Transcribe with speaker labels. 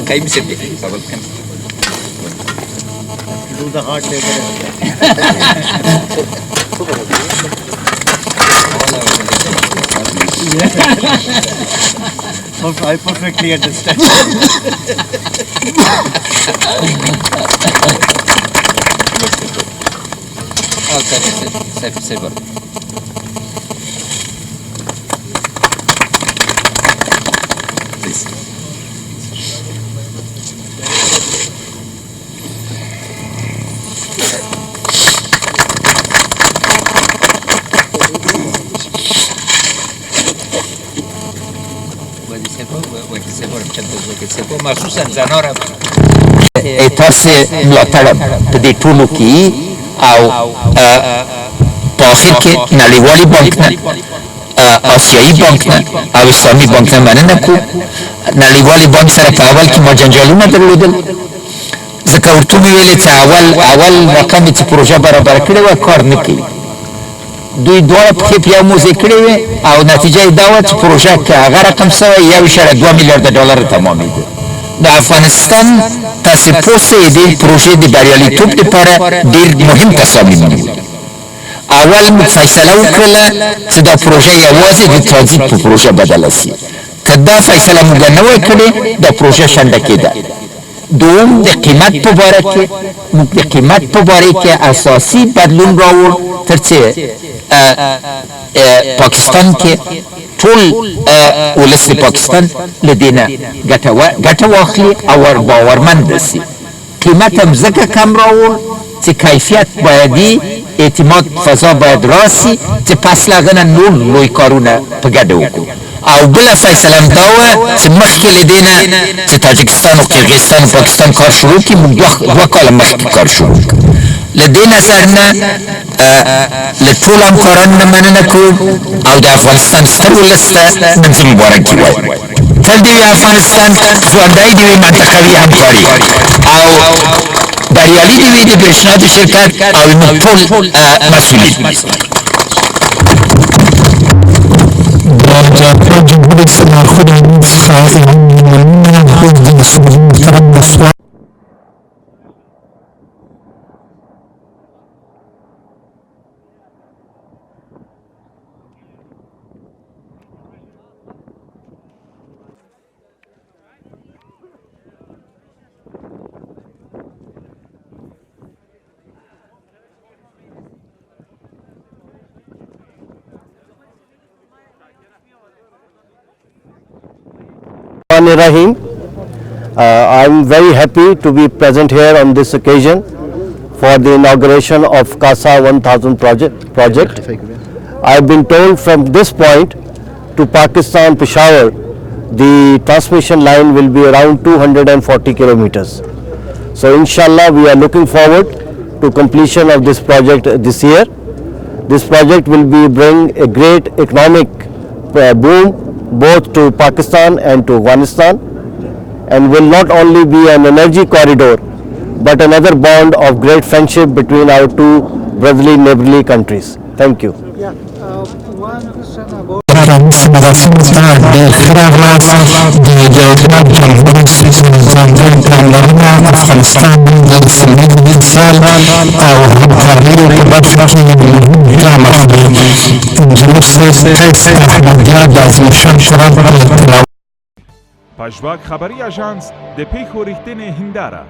Speaker 1: काही मिसेल सबल kan
Speaker 2: do the hard labor. I perfectly understand.
Speaker 1: Say please.
Speaker 3: تاسو ملاتړ په دې ټولو کې او په اخر کې نړیوالي بانک نه آسیایي بانک نه او اسلامي بانک نه مننه کوم. نړیوالي بانک سره په اول کې ما جنجالونه درلودل ځکه ورته مې ویلې چې اول رقم چې پروژه برابر کړې وه کار نه کوي. دوی دواړه پښې په یو موزې کړې وې او نتیجه یې دا وه چې پروژه که هغه رقم سوی 1.2 میلیارده ډالر تمامېده. د افغانستان تاسې پوه سئ د پروژې د بریالیتوب لپاره ډېر مهم تصامیم ونیول. اول موږ فیصله وکړله چې دا پروژه یوازې د ترانزیت په پروژه بدله سي. که دا فیصله موږ نه وای کړې دا پروژه شنډه کېده. دوم د قیمت په باره کې موږ د قیمت په باره کې اساسي بدلون راوړ تر څو پاکستان کې ټول ولس د پاکستان له دې نه ګټه واخلي او باورمند سي. قیمت هم ځکه کم راوړ چې کیفیت باید اعتماد فضا باید راسي چې پس له هغه نه نور لوی کارونه په ګډه وکړو. او بله فیصله هم دا وه چې مخکې له دې نه چې تاجکستان او قرغیزستان او پاکستان کار شروع کړي موږ 2 کاله مخکې کار شروع کړو. له دې نظر نه له ټولو همکارانو نه مننه کوم او د افغانستان ستر ولس ته نن زه مبارکي وایم. تل دې وي افغانستان، ژوندی دې وي منطقوي همکاري او بریالي دې وي د برېښنا د شرکت او موږ ټول مسؤلین. جمهور اسلام خود
Speaker 2: Rahim. I'm very happy to be present here on this occasion for the inauguration of CASA 1000 project. I've been told from this point to Pakistan, Peshawar, the transmission line will be around 240 kilometers. So inshallah we are looking forward to completion of this project this year. This project will bring a great economic boom both to Pakistan and to Afghanistan, and will not only be an energy corridor but another bond of great friendship between our two brotherly neighborly countries. Thank you.
Speaker 4: One question about
Speaker 5: پژواک خبری اژانس د پیښو ریښتینې هنداره